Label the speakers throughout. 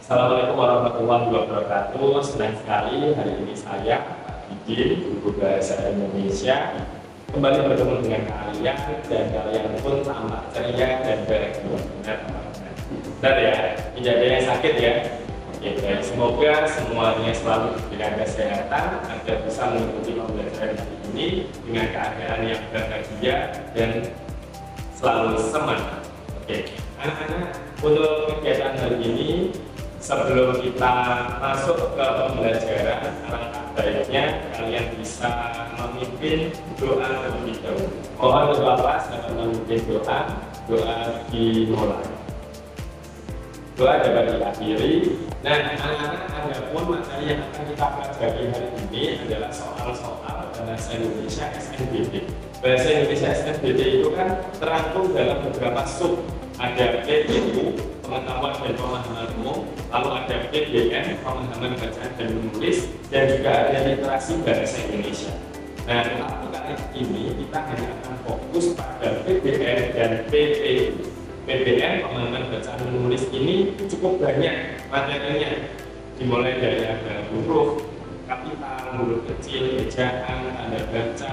Speaker 1: Assalamualaikum warahmatullahi wabarakatuh. Senang sekali hari ini saya, Pak Didin, Guru Bahasa Indonesia, kembali bertemu dengan kalian dan kalian pun tampak ceria dan bahagia. Benar ya? Tidak ada yang sakit ya? Oke, baik. Semoga semuanya selalu diberikan kesehatan agar bisa mengikuti pembelajaran hari ini dengan keadaan yang bahagia dan selalu semangat. Oke, anak-anak, untuk kegiatan hari ini, sebelum kita masuk ke pembelajaran, alangkah baiknya kalian bisa memimpin doa terlebih dahulu. Mohon berdoa saat memimpin doa dimulai. Doa dapat diakhiri. Nah, anak-anak, adapun materi yang akan kita pelajari hari ini adalah soal-soal bahasa Indonesia SNBT. Bahasa Indonesia SNBT itu kan terangkum dalam beberapa sub. Ada PPU, pengetahuan dan pemahaman umum, lalu ada PBN, pemahaman bacaan dan menulis, dan juga ada literasi bahasa Indonesia. Nah, tetapi kali ini kita hanya akan fokus pada PBN dan PPU. PBN, pemahaman bacaan dan menulis ini cukup banyak materinya, dimulai dari ada huruf, kapital, huruf kecil, ejaan, tanda baca,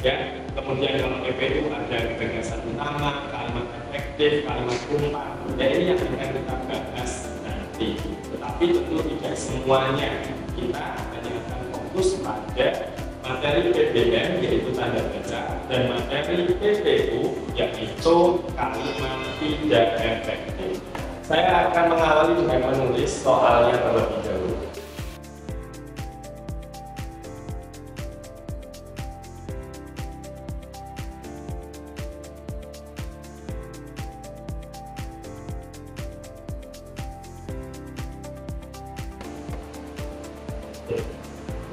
Speaker 1: ya. Kemudian kalau PPU ada gagasan utama, kalimat efektif, kalimat umpan. Ya, ini yang akan kita bahas nanti. Tetapi tentu tidak semuanya. Kita hanya akan fokus pada materi PBN yaitu tanda baca dan materi PPU yaitu kalimat tidak efektif. Saya akan mengawali dengan menulis soalnya terlebih dahulu.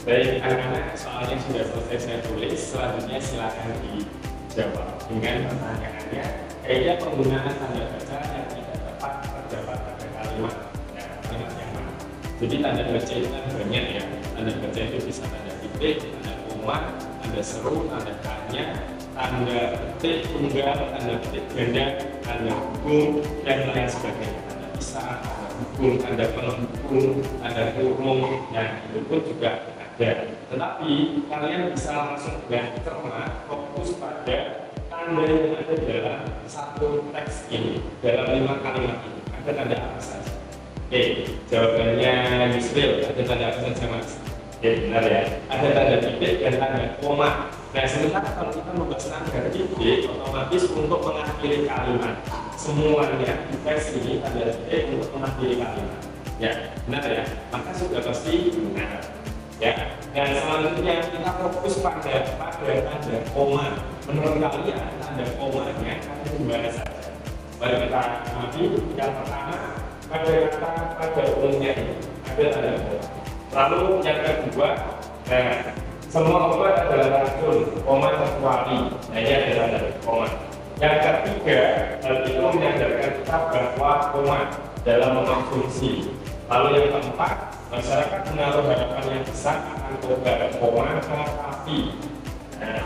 Speaker 1: Baik, anak-anak, soalnya sudah selesai saya tulis. Selanjutnya silakan dijawab dengan pertanyaannya. Kayaknya penggunaan tanda baca yang tidak tepat terdapat pada kalimat. Ya, kalimat yang mana? Jadi tanda baca itu kan banyak ya. Tanda baca itu bisa tanda titik, tanda koma, tanda seru, tanda tanya, tanda petik tunggal, tanda petik ganda, tanda hubung, dan lain sebagainya. Tanda pisah, tanda hubung, tanda penghubung, tanda kurung, dan itu pun juga ada. Tetapi kalian bisa langsung dengan cermat fokus pada tanda yang ada dalam satu teks ini, dalam 5 kalimat ini. Ada tanda apa saja? Oke, jawabannya Yusril. Ada tanda apa saja, Mas? Oke, benar ya. Ada tanda titik dan tanda koma. Nah, sementara kalau kita membahas tanda titik, otomatis untuk mengakhiri kalimat. Semuanya di teks ini tanda titik untuk mengakhiri kalimat. Ya, benar ya. Maka sudah pasti benar. Ya, dan selanjutnya kita fokus pada tanda koma. Menurut kalian tanda komanya ada di mana saja? Mari kita amati. Yang pertama, pada umumnya ini ada tanda koma. Lalu yang kedua, semua obat adalah racun, koma kecuali. Nah, ini adalah tanda koma. Yang ketiga, hal itu menyadarkan kita bahwa koma dalam mengkonsumsi. Lalu yang keempat, masyarakat menaruh harapan yang besar akan obat koma terapi. Nah,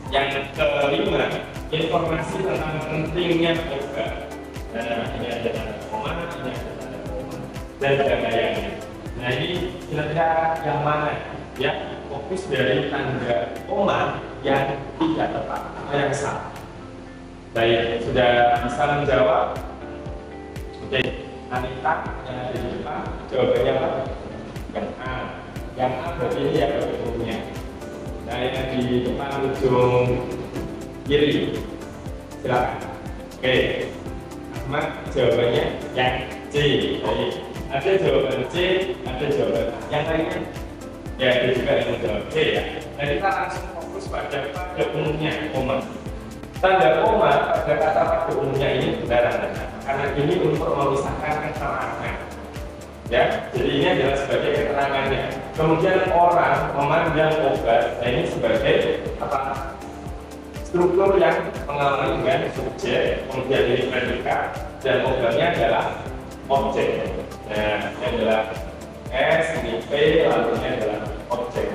Speaker 1: yang kelima, informasi tentang pentingnya obat. Nah, ini ada tanda koma, ini ada tanda koma, dan sebagainya. Nah, ini kira-kira yang mana? Ya, fokus dari tanda koma yang tidak tepat atau yang salah. Baik, sudah bisa menjawab? Oke. Anita yang ada di depan, jawabannya apa? Yang A. Yang A berarti ini ya umumnya. Nah, yang di depan ujung kiri, silakan. Oke, Ahmad jawabannya yang C. Baik, ada jawaban C, ada jawaban A. Yang lainnya, ya ada juga yang menjawab C ya. Nah, kita langsung fokus pada umumnya koma. Tanda koma pada kata pada umumnya ini benar adanya, karena ini untuk memisahkan keterangan. Ya, jadi ini adalah sebagai keterangannya. Kemudian orang memandang obat, nah ini sebagai apa? Struktur yang mengalami dengan subjek, kemudian ini predikat, dan obatnya adalah objek. Nah, ini adalah S, ini P, lalu ini adalah objek.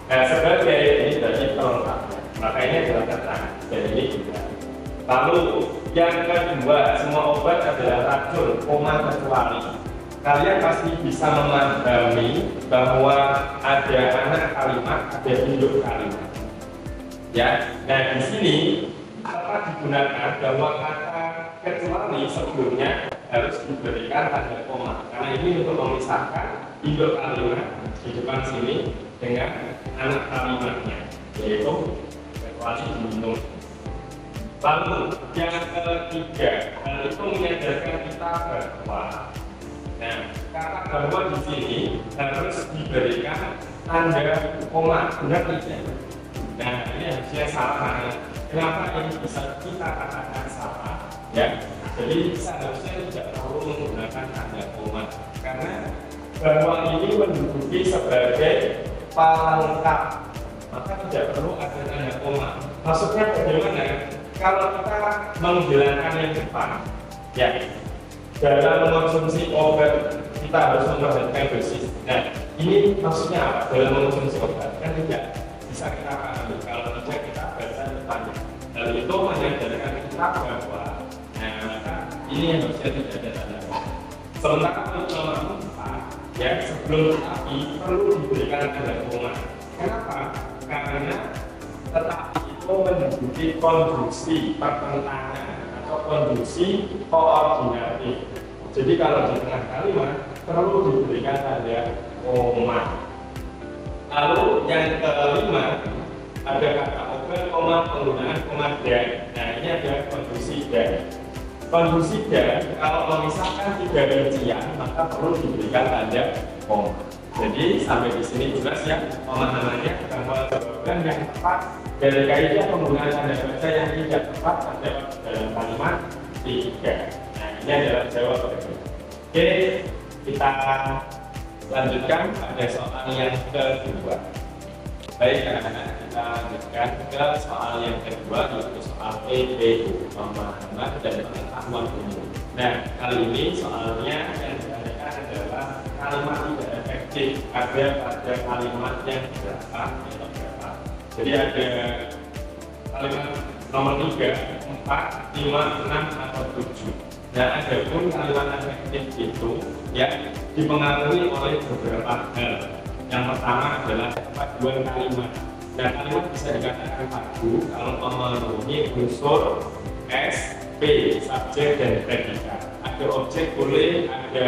Speaker 1: Nah, sebagai ini berarti pelengkapnya. Maka ini adalah keterangan. Dan ini juga. Lalu yang kedua, semua obat adalah racun, koma kecuali. kalian pasti bisa memahami bahwa ada anak kalimat, ada induk kalimat. Ya, nah di sini apa digunakan bahwa kata kecuali sebelumnya harus diberikan tanda koma, karena ini untuk memisahkan induk kalimat di depan sini dengan anak kalimatnya, yaitu kecuali minum. Lalu yang ketiga, hal itu menyadarkan kita bahwa, nah kata bahwa di sini harus diberikan tanda koma, benar tidak? Nah ini harusnya salah. Kenapa ini bisa kita katakan salah? Ya, jadi seharusnya tidak perlu menggunakan tanda koma, karena bahwa ini menduduki sebagai pelengkap, maka tidak perlu ada tanda koma. Maksudnya bagaimana? Kalau kita menghilangkan yang depan, ya dalam mengonsumsi obat kita harus memperhatikan dosis. Nah, ini maksudnya apa? Dalam mengonsumsi obat kan tidak bisa kita pahami kalau tidak kita baca depannya. Hal itu menyadarkan kita bahwa, nah maka ini yang harusnya tidak ada tanda koma. Sementara untuk nomor 4, ya sebelum tetapi perlu diberikan tanda koma. Kenapa? Karena tetapi itu menduduki konjungsi pertentangan atau konjungsi koordinatif. Jadi kalau di tengah kalimat perlu diberikan tanda koma. Lalu yang kelima ada kata open koma, penggunaan koma dan. Nah ini ada konjungsi dan. Konjungsi dan kalau memisahkan 3 rincian maka perlu diberikan tanda koma. Jadi sampai di sini jelas ya pemahamannya bahwa jawaban yang tepat dari kaidah penggunaan tanda baca yang tidak tepat terdapat dalam kalimat 3. Nah ini adalah jawaban. Oke, kita lanjutkan pada soal yang kedua. Baik anak-anak, kita lanjutkan ke soal yang kedua, yaitu soal PPU, pemahaman dan pengetahuan umum. Nah kali ini soalnya yang ditanyakan adalah kalimat tidak efektif ada pada kalimat yang berapa atau berapa. Jadi ada kalimat nomor 3, 4, 5, 6 atau 7. Nah ada pun kalimat efektif itu yang dipengaruhi oleh beberapa hal. Yang pertama adalah paduan kalimat. Nah kalimat bisa dikatakan padu kalau memenuhi unsur S, P, subjek dan predikat. Ada objek boleh, ada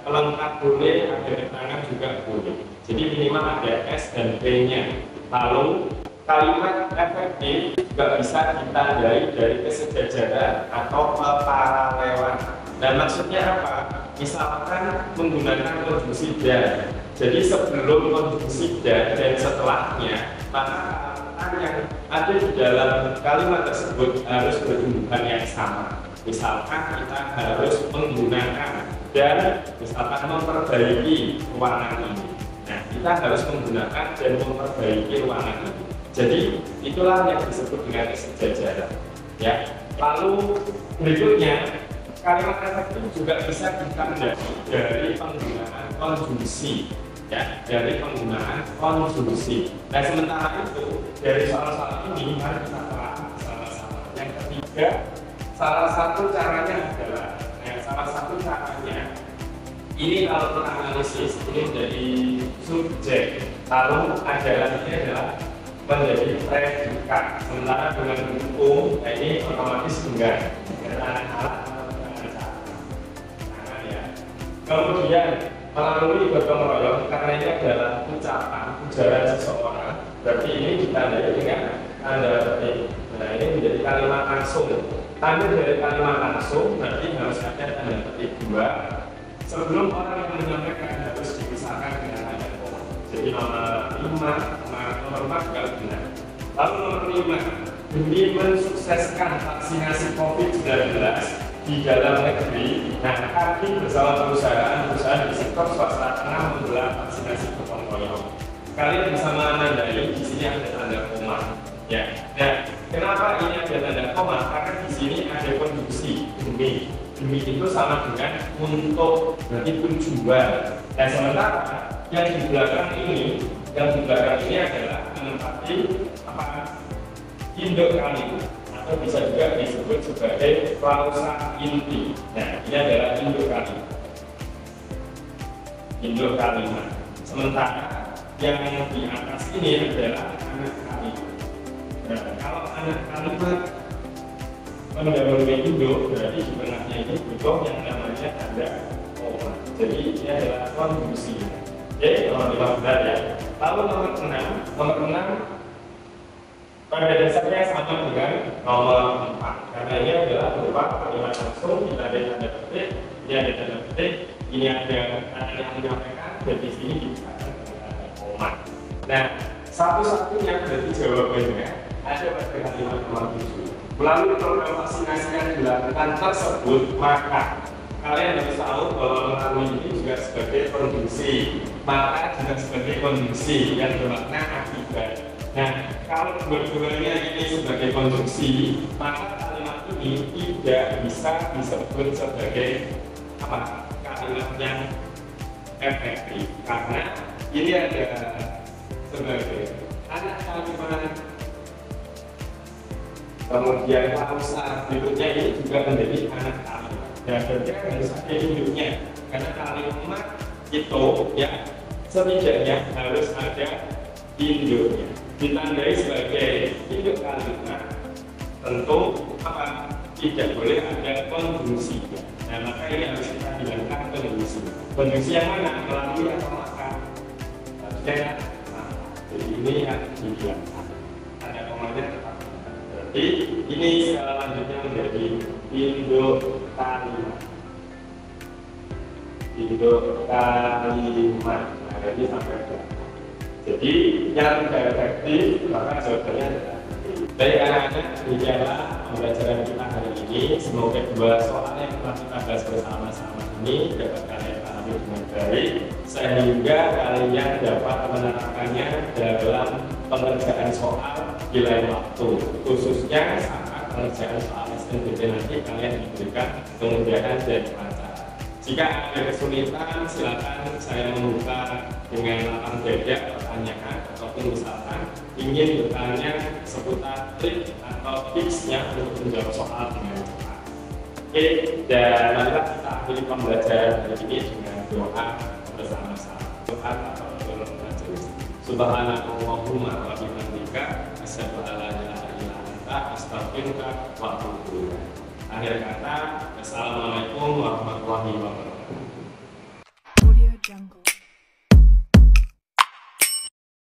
Speaker 1: pelengkap boleh, ada keterangan juga boleh. Jadi minimal ada S dan P-nya. Lalu kalimat efektif juga bisa ditandai dari kesejajaran atau keparalelan. Dan maksudnya apa? Misalkan menggunakan konjungsi dan. Jadi sebelum konjungsi dan setelahnya, maka kata yang ada di dalam kalimat tersebut harus berhubungan yang sama. Misalkan kita harus menggunakan dan misalkan memperbaiki ruangan ini. Nah, kita harus menggunakan dan memperbaiki ruangan ini. Jadi itulah yang disebut dengan kesejajaran. Ya. Lalu berikutnya kalimat efektif juga bisa ditandai dari penggunaan konjungsi. Ya, dari penggunaan konjungsi. Nah, sementara itu dari soal-soal ini mari kita telah sama-sama. Yang ketiga, salah satu caranya adalah, ini kalau kita analisis ini menjadi subjek, lalu ada lagi adalah menjadi predikat. Sementara dengan hukum, ini otomatis enggak keterangan alat atau keterangan cara. Ya. Kemudian melalui gotong royong, karena ini adalah ujaran seseorang, berarti ini ditandai dengan tanda petik. Nah ini menjadi kalimat langsung. Tanda dari kalimat langsung berarti harus ada tanda petik 2. Sebelum orang yang menyampaikan harus dipisahkan dengan tanda koma. Jadi nomor 5, nomor 4 juga benar. Lalu nomor 5, demi mensukseskan vaksinasi COVID-19 di dalam negeri, nah kami bersama perusahaan di sektor swasta tengah menggelar vaksinasi gotong royong. Kalian bisa menandai di sini ada tanda koma. Ya, nah kenapa ini ada tanda koma? Karena di sini ada konjungsi demi. Demi itu sama dengan untuk, berarti tujuan. Dan sementara yang di belakang ini adalah menempati apa? Induk kalimat. Atau bisa juga disebut sebagai klausa inti. Nah, ini adalah induk kalimat. induk kalimat. Sementara yang di atas ini adalah anak kalimat. Nah, kalau anak kalimat mendahului induk, berarti sebenarnya ini butuh yang namanya tanda koma. Jadi ini adalah konjungsi. Oke, nomor 15 ya. Lalu nomor 6 pada dasarnya sama dengan nomor 4 karena ini adalah berupa kalimat langsung. Kita ada tanda petik, ini ada tanda petik, ini ada kata yang menyampaikan, dan di sini dikatakan dengan tanda koma. Nah, satu-satunya berarti jawabannya ada pada kalimat nomor 7. Melalui program vaksinasi yang dilakukan tersebut, maka kalian harus tahu bahwa melalui ini juga sebagai konjungsi, maka juga sebagai konjungsi yang bermakna akibat. Nah, kalau dua-duanya ini sebagai konjungsi, maka kalimat ini tidak bisa disebut sebagai apa? Kalimat yang efektif, karena ini ada sebagai anak kalimat, kemudian klausa berikutnya ini juga menjadi anak kalimat. Dan berarti harus ada induknya, karena kalimat itu ya setidaknya harus ada induknya. Ditandai sebagai induk kalimat, tentu apa? Tidak boleh ada konjungsinya. Nah, maka ini harus kita bilangkan konjungsi. Konjungsi yang mana? Melalui atau maka? Harusnya jadi ini yang dibilangkan. Ada komanya tetap. Berarti ini selanjutnya menjadi induk kalimat. Induk kalimat. Nah, ini sampai berapa? Jadi yang tidak efektif, maka jawabannya adalah baik anak-anak, demikianlah pembelajaran kita hari ini. Semoga dua soal yang telah kita bahas bersama-sama ini dapat kalian pahami dengan baik, sehingga kalian dapat menerapkannya dalam pengerjaan soal di lain waktu, khususnya saat pengerjaan soal SNMPTN nanti kalian diberikan kemudahan dan lancar. Jika ada kesulitan, silakan saya membuka dengan lapang dada pertanyaan, ataupun misalkan ingin bertanya seputar trik atau tipsnya untuk menjawab soal dengan cepat. Oke, dan marilah kita akhiri pembelajaran hari ini dengan doa bersama-sama. Doa atau doa majelis. Subhanallahumma wa bihamdika, asyhadu an la ilaha illa anta, astaghfiruka wa atubu ilaik. Akhir kata, assalamualaikum warahmatullahi wabarakatuh.